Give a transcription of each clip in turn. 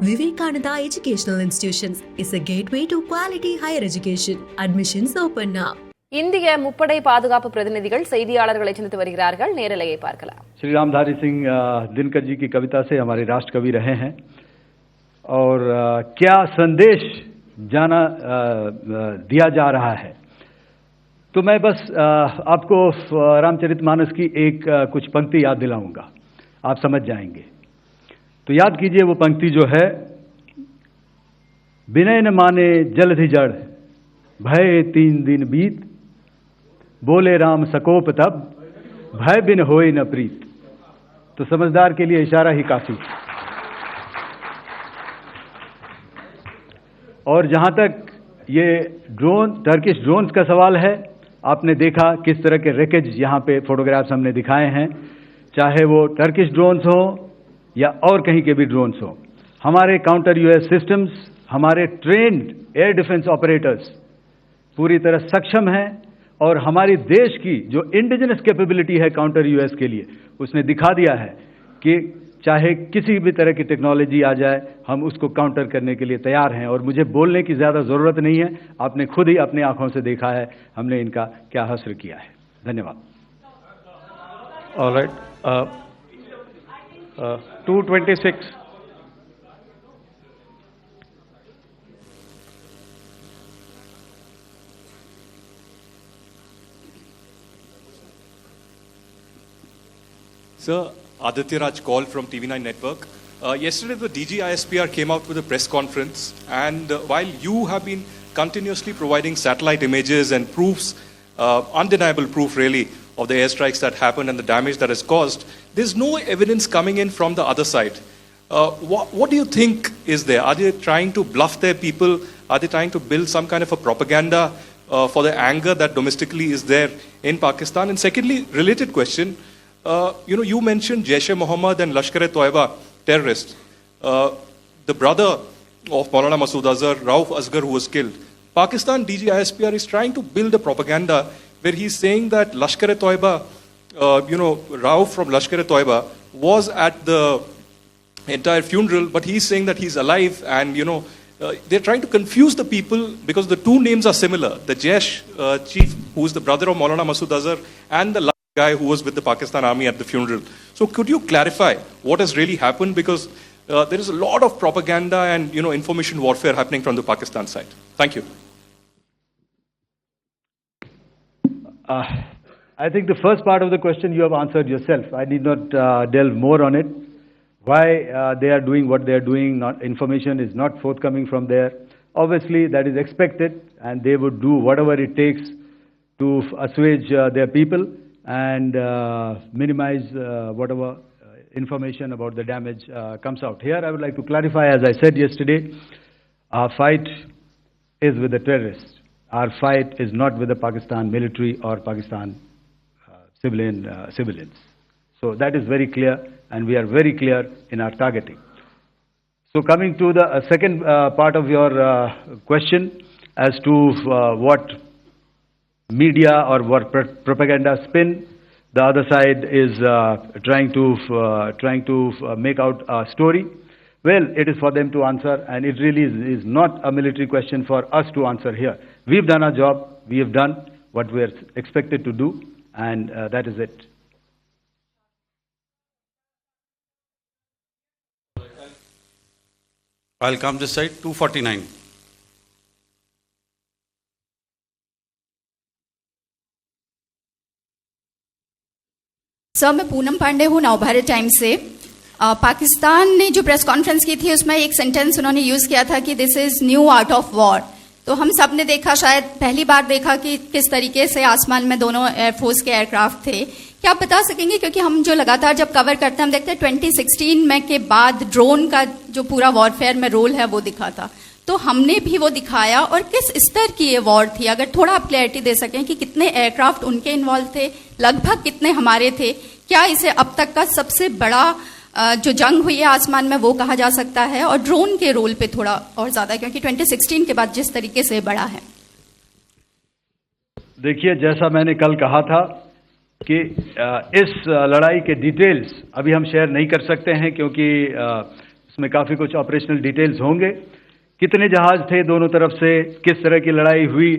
Vivekananda Educational Institutions is a gateway to quality higher education. Admissions open now. இந்திய முப்படை பாதுகாப்பு பிரதிநிதிகள் செய்தியாளர்களை சந்தித்து வருகிறார்கள். நேரலையை பார்க்கலாம். श्री रामधारी सिंह दिनकर जी की कविता से हमारे राष्ट्र कवि रहे हैं और क्या संदेश दिया जा रहा है। तो मैं बस आपको रामचरितमानस की एक कुछ पंक्ति याद दिलाऊंगा, आप समझ जाएंगे। तो याद कीजिए वो पंक्ति जो है, विनय न माने जलधि जड़ भय 3 दिन बीत, बोले राम सकोप तब भय बिन होए न प्रीत। तो समझदार के लिए इशारा ही काफी। और जहां तक ये टर्किश ड्रोन्स का सवाल है, आपने देखा किस तरह के रेकेज यहां पे फोटोग्राफ्स हमने दिखाए हैं, चाहे वो टर्किश ड्रोन्स हो या और कहीं के भी ड्रोन्स हो। हमारे काउंटर यूएस सिस्टम्स, हमारे ट्रेन्ड एयर डिफेंस ऑपरेटर्स पूरी तरह सक्षम हैं और हमारी देश की जो इंडिजिनस कैपेबिलिटी है काउंटर यूएस के लिए, उसने दिखा दिया है कि चाहे किसी भी तरह की टेक्नोलॉजी आ जाए, हम उसको काउंटर करने के लिए तैयार हैं। और मुझे बोलने की ज़्यादा ज़रूरत नहीं है, आपने खुद ही अपनी आंखों से देखा है हमने इनका क्या हश्र किया है। धन्यवाद। All right. 226. Sir, Aditya Raj call from TV9 Network. Yesterday, the DG ISPR came out with a press conference, and while you have been continuously providing satellite images and proofs, undeniable proof really, of the airstrikes that happened and the damage that is caused, there's no evidence coming in from the other side. What do you think is there? Are they trying to bluff their people? Are they trying to build some kind of a propaganda for the anger that domestically is there in Pakistan? And secondly, related question, you mentioned Jaish-e-Mohammed and Lashkar-e-Toiba terrorists. The brother of Maulana Masood Azhar, Rauf Asghar, who was killed. Pakistan DG ISPR is trying to build a propaganda where he's saying that Lashkar-e-Toiba, Rauf from Lashkar-e-Toiba was at the entire funeral, but he's saying that he's alive, and they're trying to confuse the people because the two names are similar. The Jaish chief, who is the brother of Maulana Masood Azhar, and the guy who was with the Pakistan army at the funeral. So could you clarify what has really happened? Because there is a lot of propaganda and information warfare happening from the Pakistan side. Thank you. I think the first part of the question you have answered yourself. I need not delve more on it. Why they are doing what they are doing, information is not forthcoming from there. Obviously, that is expected, and they would do whatever it takes to assuage their people and minimize whatever information about the damage comes out. Here, I would like to clarify, as I said yesterday, our fight is with the terrorists. Our fight is not with the Pakistan military or Pakistan civilians. So that is very clear, and we are very clear in our targeting. So coming to the second part of your question as to what media or what propaganda spin the other side is trying to make out a story. Well, it is for them to answer, and it really is not a military question for us to answer here. We've done our job, we have done what we're expected to do, and that is it. I'll come this side. 249. Sir, मैं पूनम पांडे हूँ, Navbharat times से। पाकिस्तान ने जो press conference की थी उसमें एक sentence उन्होंने यूज़ किया था कि this is new art of war. तो हम सब ने देखा, शायद पहली बार देखा कि किस तरीके से आसमान में दोनों एयरफोर्स के एयरक्राफ्ट थे। क्या आप बता सकेंगे, क्योंकि हम जो लगातार जब कवर करते हैं हम देखते हैं 2016 में के बाद ड्रोन का जो पूरा वॉरफेयर में रोल है वो दिखा था, तो हमने भी वो दिखाया। और किस स्तर की ये वॉर थी, अगर थोड़ा आप क्लैरिटी दे सकें कि कितने एयरक्राफ्ट उनके इन्वॉल्व थे, लगभग कितने हमारे थे, क्या इसे अब तक का सबसे बड़ा जो जंग हुई है आसमान में वो कहा जा सकता है, और ड्रोन के रोल पे थोड़ा और ज्यादा, क्योंकि 2016 के बाद जिस तरीके से बढ़ा है। देखिए, जैसा मैंने कल कहा था कि इस लड़ाई के डिटेल्स अभी हम शेयर नहीं कर सकते हैं, क्योंकि उसमें काफ़ी कुछ ऑपरेशनल डिटेल्स होंगे, कितने जहाज थे दोनों तरफ से, किस तरह की लड़ाई हुई.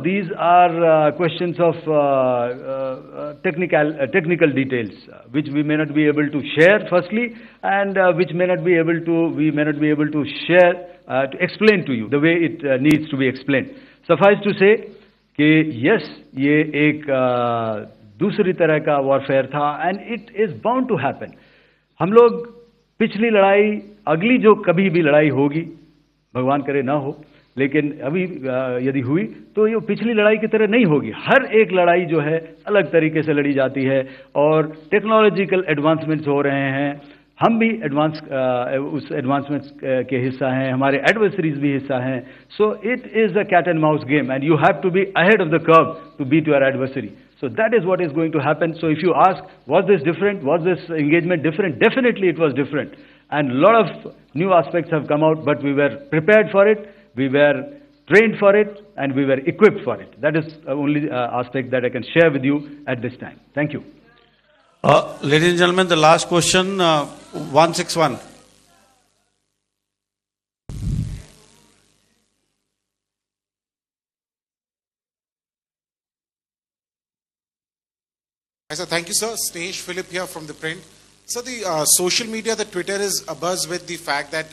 These are questions of technical details, which we may not be able to share firstly, and which we may not be able to share, to explain to you the way it needs to be explained. Suffice to say कि yes, ये एक दूसरी तरह का warfare था, and it is bound to happen. हम लोग पिछली लड़ाई, अगली जो कभी भी लड़ाई होगी, भगवान करे ना हो, लेकिन अभी यदि हुई तो ये पिछली लड़ाई की तरह नहीं होगी. हर एक लड़ाई जो है अलग तरीके से लड़ी जाती है, और टेक्नोलॉजिकल एडवांसमेंट्स हो रहे हैं. हम भी उस एडवांसमेंट्स के हिस्सा हैं, हमारे एडवर्सरीज भी हिस्सा हैं. So it is a cat and mouse game, and you have to be ahead of the curve to beat your adversary. So that is what is going to happen. So if you ask, was this different? Was this engagement different? Definitely it was different. And a lot of new aspects have come out, but we were prepared for it, we were trained for it, and we were equipped for it. That is the only aspect that I can share with you at this time. Thank you. Ladies and gentlemen, the last question, 161. Hi, sir. Thank you, sir. Snesh Philip here from the print. So the social media, the Twitter is abuzz with the fact that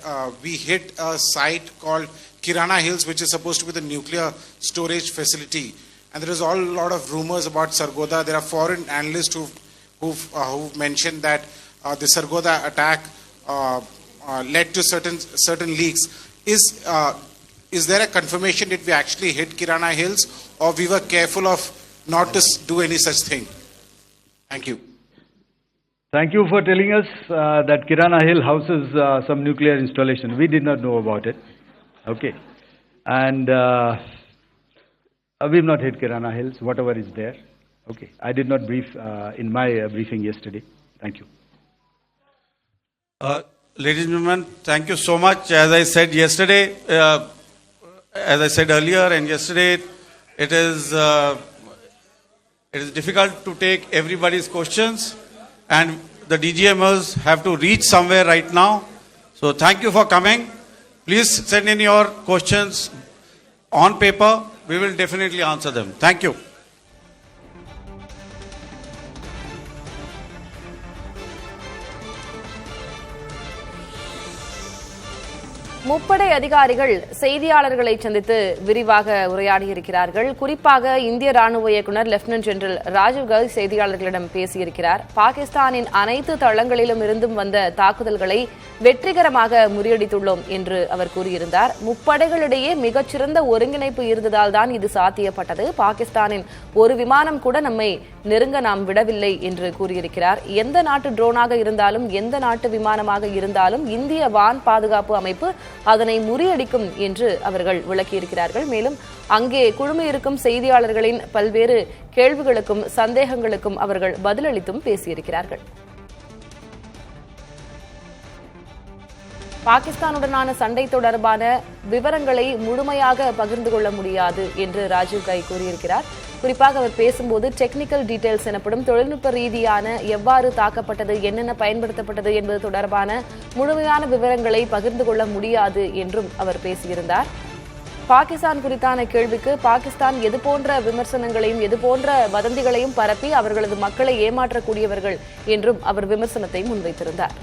we hit a site called Kirana Hills, which is supposed to be the nuclear storage facility. And there is a lot of rumors about Sargodha. There are foreign analysts who've mentioned that the Sargodha attack led to certain leaks. Is there a confirmation that we actually hit Kirana Hills, or we were careful of not to do any such thing? Thank you. Thank you for telling us that Kirana Hill houses some nuclear installation. We did not know about it. Okay. And we've not hit Kirana Hills, whatever is there. Okay. I did not brief in my briefing yesterday. Thank you. Ladies and gentlemen, thank you so much. As I said yesterday, as I said earlier and yesterday, it is difficult to take everybody's questions, and the DGMers have to reach somewhere right now. So thank you for coming. Please send in your questions on paper. We will definitely answer them. Thank you. முப்படை அதிகாரிகள் செய்தியாளர்களை சந்தித்து விரிவாக உரையாடியிருக்கிறார்கள். குறிப்பாக இந்திய ராணுவ இயக்குநர் lieutenant general Rajiv Gowri செய்தியாளர்களிடம் பேசியிருக்கிறார். பாகிஸ்தானின் அனைத்து தளங்களிலும் இருந்தும் வந்த தாக்குதல்களை வெற்றிகரமாக முறியடித்துள்ளோம் என்று அவர் கூறியிருந்தார். முப்படைகளிடையே மிகச்சிறந்த ஒருங்கிணைப்பு இருந்ததால் தான் இது சாத்தியப்பட்டது. பாகிஸ்தானின் ஒரு விமானம் கூட நம்மை நெருங்க நாம் விடவில்லை என்று கூறியிருக்கிறார். எந்த நாட்டு ட்ரோனாக இருந்தாலும், எந்த நாட்டு விமானமாக இருந்தாலும் இந்திய வான் பாதுகாப்பு அமைப்பு அதனை முறியடிக்கும் என்று அவர்கள் விளக்கியிருக்கிறார்கள். மேலும் அங்கே குழுமியிருக்கும் செய்தியாளர்களின் பல்வேறு கேள்விகளுக்கும் சந்தேகங்களுக்கும் அவர்கள் பதிலளித்தும் பேசியிருக்கிறார்கள். பாகிஸ்தானுடனான சண்டை தொடர்பான விவரங்களை முழுமையாக பகிர்ந்து கொள்ள முடியாது என்று ராஜீவ் கை கூறியிருக்கிறார். குறிப்பாக அவர் பேசும்போது டெக்னிக்கல் டீடைல்ஸ் எனப்படும் தொழில்நுட்ப ரீதியான எவ்வாறு தாக்கப்பட்டது, என்னென்ன பயன்படுத்தப்பட்டது என்பது தொடர்பான முழுமையான விவரங்களை பகிர்ந்து கொள்ள முடியாது என்றும் அவர் பேசியிருந்தார். பாகிஸ்தான் குறித்தான கேள்விக்கு பாகிஸ்தான் எதுபோன்ற விமர்சனங்களையும் எதுபோன்ற வதந்திகளையும் பரப்பி அவர்களது மக்களை ஏமாற்றக்கூடியவர்கள் என்றும் அவர் விமர்சனத்தை முன்வைத்திருந்தார்.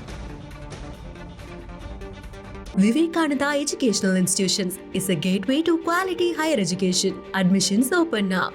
Vivekananda Educational Institutions is a gateway to quality higher education. Admissions open now.